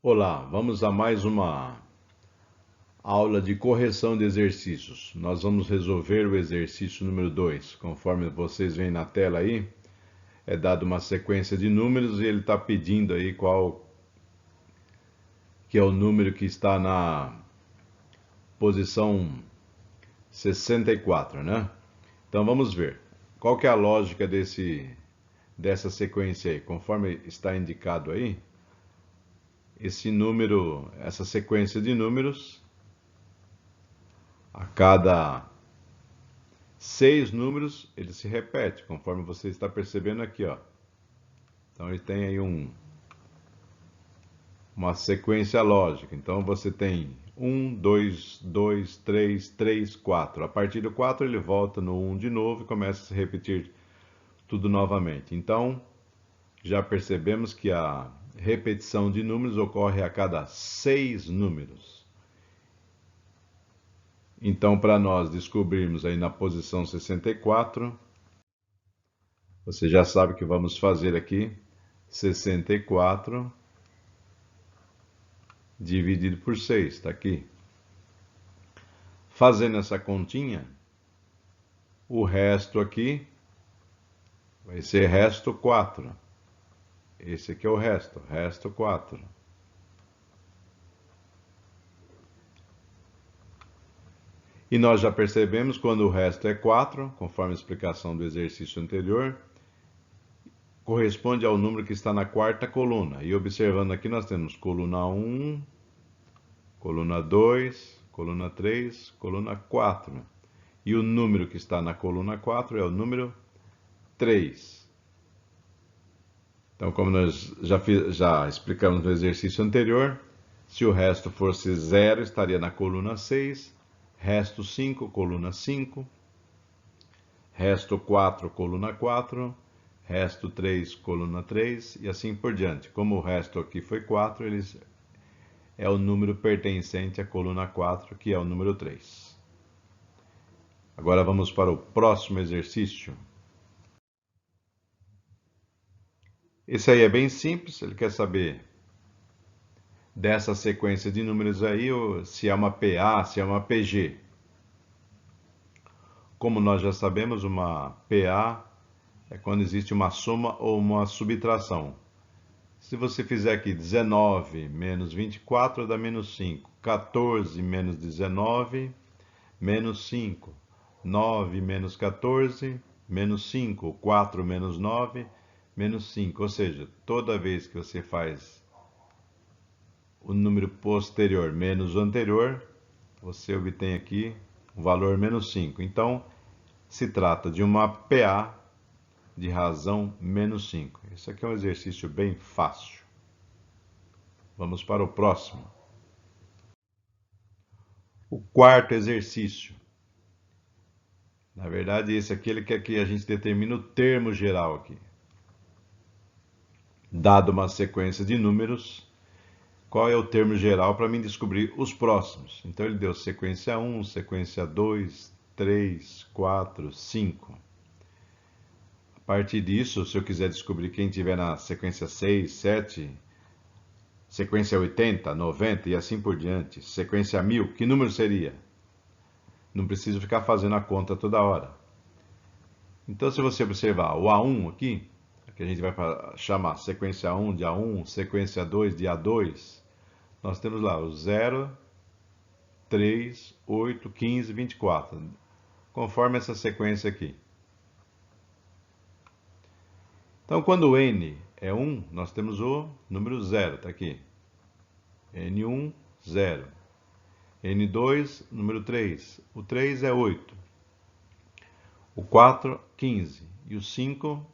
Olá, vamos a mais uma aula de correção de exercícios. Nós vamos resolver o exercício número 2. Conforme vocês veem na tela aí, é dado uma sequência de números e ele está pedindo aí qual que é o número que está na posição 64, né? Então vamos ver. Qual que é a lógica dessa sequência aí? Conforme está indicado aí, essa sequência de números, a cada 6 números, ele se repete, conforme você está percebendo aqui, ó. Então ele tem aí uma sequência lógica. Então você tem 1, 2, 2, 3, 3, 4. A partir do 4 ele volta no 1 de novo e começa a se repetir tudo novamente. Então já percebemos que a repetição de números ocorre a cada 6 números. Então, para nós descobrirmos aí na posição 64, você já sabe que vamos fazer aqui 64 dividido por 6, está aqui. Fazendo essa continha, o resto aqui vai ser resto 4. Esse aqui é o resto 4. E nós já percebemos quando o resto é 4, conforme a explicação do exercício anterior, corresponde ao número que está na quarta coluna. E observando aqui, nós temos coluna 1, coluna 2, coluna 3, coluna 4. E o número que está na coluna 4 é o número 3. Então, como nós já explicamos no exercício anterior, se o resto fosse 0, estaria na coluna 6, resto 5, coluna 5, resto 4, coluna 4, resto 3, coluna 3 e assim por diante. Como o resto aqui foi 4, é o número pertencente à coluna 4, que é o número 3. Agora vamos para o próximo exercício. Esse aí é bem simples, ele quer saber dessa sequência de números aí, se é uma PA, se é uma PG. Como nós já sabemos, uma PA é quando existe uma soma ou uma subtração. Se você fizer aqui 19 menos 24 dá menos 5, 14 menos 19, menos 5, 9 menos 14, menos 5, 4 menos 9, menos 5. Ou seja, toda vez que você faz o número posterior menos o anterior, você obtém aqui o valor menos 5. Então, se trata de uma PA de razão menos 5. Isso aqui é um exercício bem fácil. Vamos para o próximo. O quarto exercício. Na verdade, esse aqui ele quer que a gente determine o termo geral aqui. Dado uma sequência de números, qual é o termo geral para mim descobrir os próximos? Então ele deu sequência 1, sequência 2, 3, 4, 5. A partir disso, se eu quiser descobrir quem tiver na sequência 6, 7, sequência 80, 90 e assim por diante, sequência 1000, que número seria? Não preciso ficar fazendo a conta toda hora. Então, se você observar o A1 aqui, que a gente vai chamar sequência 1 de A1, sequência 2 de A2, nós temos lá o 0, 3, 8, 15, 24, conforme essa sequência aqui. Então, quando o n é 1, nós temos o número 0, está aqui. N1, 0. N2, número 3. O 3 é 8. O 4, 15. E o 5,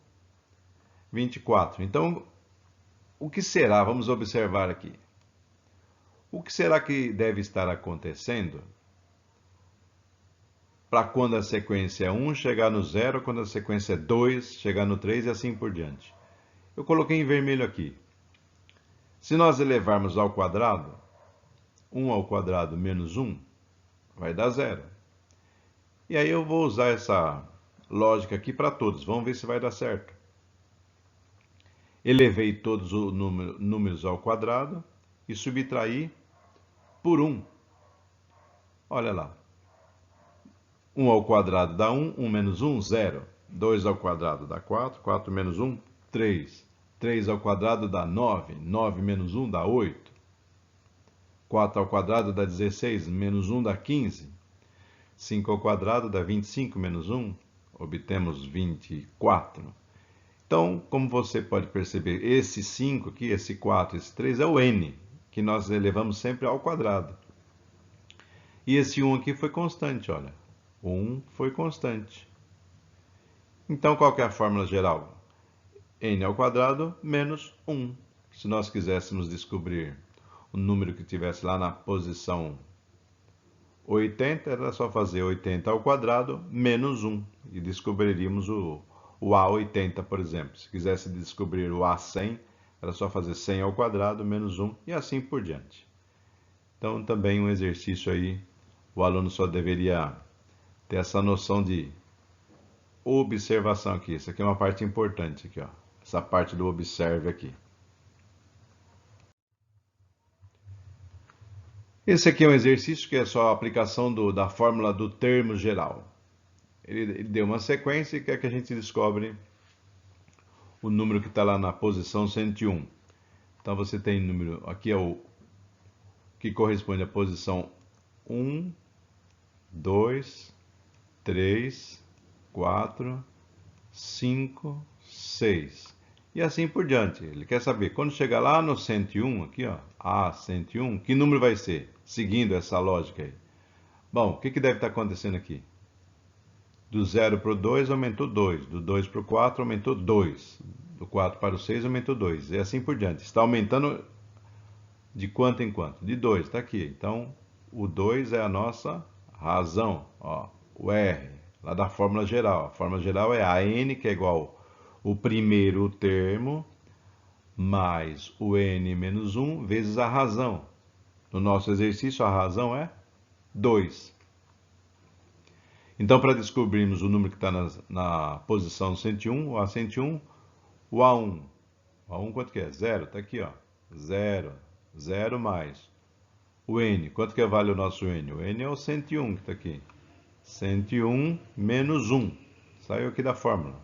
24. Então, o que será? Vamos observar aqui. O que será que deve estar acontecendo para quando a sequência é 1 chegar no 0, quando a sequência é 2 chegar no 3 e assim por diante? Eu coloquei em vermelho aqui. Se nós elevarmos ao quadrado, 1 ao quadrado menos 1 vai dar 0. E aí eu vou usar essa lógica aqui para todos. Vamos ver se vai dar certo. Elevei todos os números ao quadrado. e subtrair por 1. Olha lá. 1 ao quadrado dá 1, 1 menos 1, 0. 2 ao quadrado dá 4, 4 menos 1, 3. 3 ao quadrado dá 9, 9 menos 1 dá 8. 4 ao quadrado dá 16, menos 1 dá 15. 5 ao quadrado dá 25, menos 1, obtemos 24. Então, como você pode perceber, esse 5 aqui, esse 4, esse 3 é o n, que nós elevamos sempre ao quadrado. E esse 1 aqui foi constante, olha. 1 foi constante. Então, qual que é a fórmula geral? N ao quadrado menos 1. Se nós quiséssemos descobrir o número que tivesse lá na posição 80, era só fazer 80 ao quadrado menos 1. E descobriríamos o A80, por exemplo. Se quisesse descobrir o A100, era só fazer 100 ao quadrado menos 1 e assim por diante. Então, também um exercício aí, o aluno só deveria ter essa noção de observação aqui. Isso aqui é uma parte importante aqui, ó. Essa parte do observe aqui. Esse aqui é um exercício que é só a aplicação da fórmula do termo geral. Ele deu uma sequência e quer que a gente descobre o número que está lá na posição 101. Então você tem número, aqui é o que corresponde à posição 1, 2, 3, 4, 5, 6. E assim por diante. Ele quer saber, quando chegar lá no 101, aqui ó, A101, que número vai ser? Seguindo essa lógica aí. Bom, o que deve estar acontecendo aqui? Do 0 para o 2 aumentou 2, do 2 para o 4 aumentou 2, do 4 para o 6 aumentou 2, e assim por diante. Está aumentando de quanto em quanto? De 2, está aqui. Então, o 2 é a nossa razão, ó, o R, lá da fórmula geral. A fórmula geral é a n, que é igual o primeiro termo, mais o n menos 1, vezes a razão. No nosso exercício, a razão é 2. Então, para descobrirmos o número que está na posição 101, o A101, o A1. O A1 quanto que é? 0, está aqui, ó. 0, 0 mais. O N, quanto que vale o nosso N? O N é o 101 que está aqui. 101 menos 1. Saiu aqui da fórmula.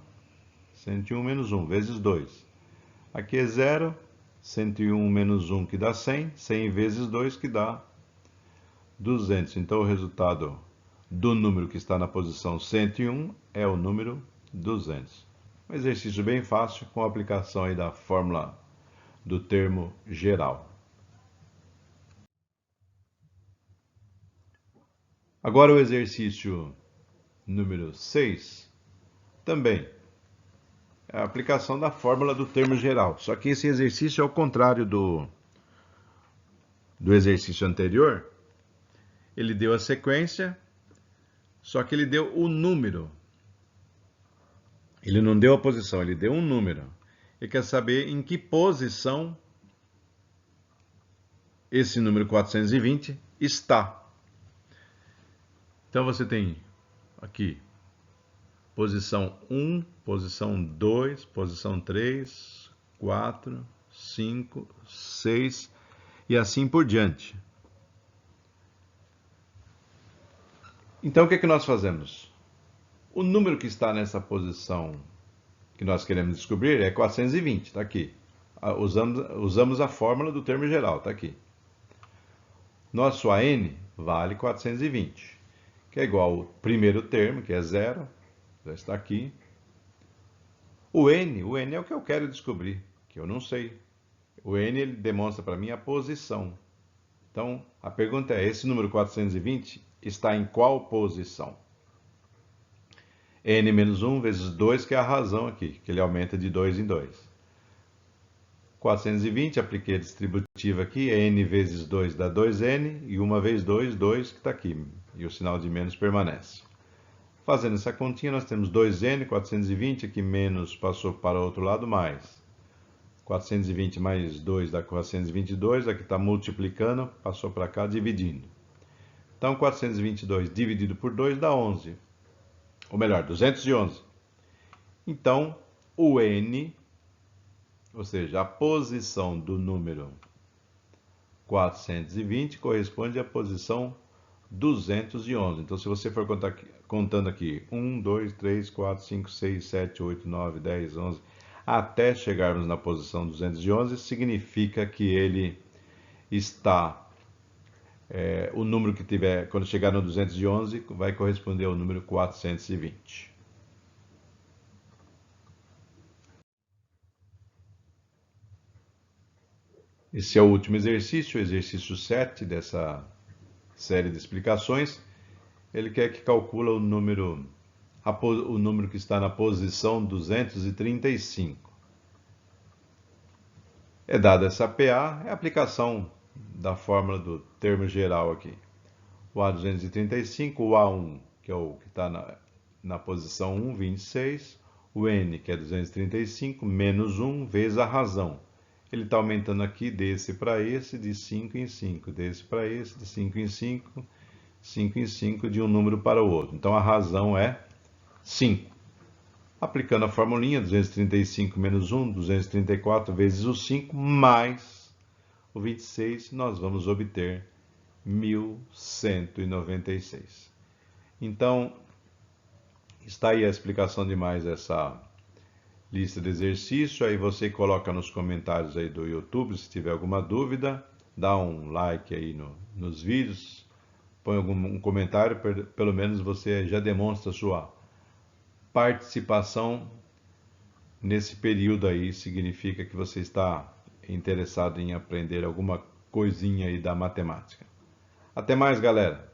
101 menos 1, vezes 2. Aqui é 0, 101 menos 1 que dá 100, 100 vezes 2 que dá 200. Então o resultado do número que está na posição 101 é o número 200. Um exercício bem fácil com a aplicação aí da fórmula do termo geral. Agora o exercício número 6 também é a aplicação da fórmula do termo geral. Só que esse exercício é o contrário do exercício anterior. Ele deu a sequência, só que ele deu o número. Ele não deu a posição, ele deu um número. Ele quer saber em que posição esse número 420 está. Então você tem aqui posição 1, posição 2, posição 3, 4, 5, 6 e assim por diante. Então o que nós fazemos? O número que está nessa posição que nós queremos descobrir é 420, está aqui. Usamos a fórmula do termo geral, está aqui. Nosso AN vale 420, que é igual ao primeiro termo, que é 0, já está aqui. O N é o que eu quero descobrir, que eu não sei. O N ele demonstra para mim a posição. Então, a pergunta é, esse número 420 está em qual posição? N menos 1 vezes 2, que é a razão aqui, que ele aumenta de 2 em 2. 420, apliquei a distributiva aqui, N vezes 2 dá 2N, e 1 vezes 2, 2 que está aqui, e o sinal de menos permanece. Fazendo essa continha, nós temos 2N, 420, aqui menos passou para o outro lado, mais. 420 mais 2 dá 422, aqui está multiplicando, passou para cá, dividindo. Então, 422 dividido por 2 dá 11. Ou melhor, 211. Então, o N, ou seja, a posição do número 420 corresponde à posição 211. Então, se você for contando aqui 1, 2, 3, 4, 5, 6, 7, 8, 9, 10, 11, até chegarmos na posição 211, significa que ele está, o número que tiver, quando chegar no 211, vai corresponder ao número 420. Esse é o último exercício, o exercício 7 dessa série de explicações. Ele quer que calcule o número que está na posição 235. É dada essa PA, é a aplicação da fórmula do termo geral aqui. O A235, o A1, que é o que está na posição 1, 26, o N, que é 235, menos 1, vezes a razão. Ele está aumentando aqui desse para esse, de 5 em 5, desse para esse, de 5 em 5, 5 em 5, de um número para o outro. Então a razão é 5. Aplicando a formulinha, 235 menos 1, 234 vezes o 5, mais o 26, nós vamos obter 1196. Então, está aí a explicação de mais essa lista de exercício. Aí você coloca nos comentários aí do YouTube, se tiver alguma dúvida, dá um like aí nos vídeos, põe algum comentário, pelo menos você já demonstra sua participação nesse período aí, significa que você está interessado em aprender alguma coisinha aí da matemática. Até mais, galera!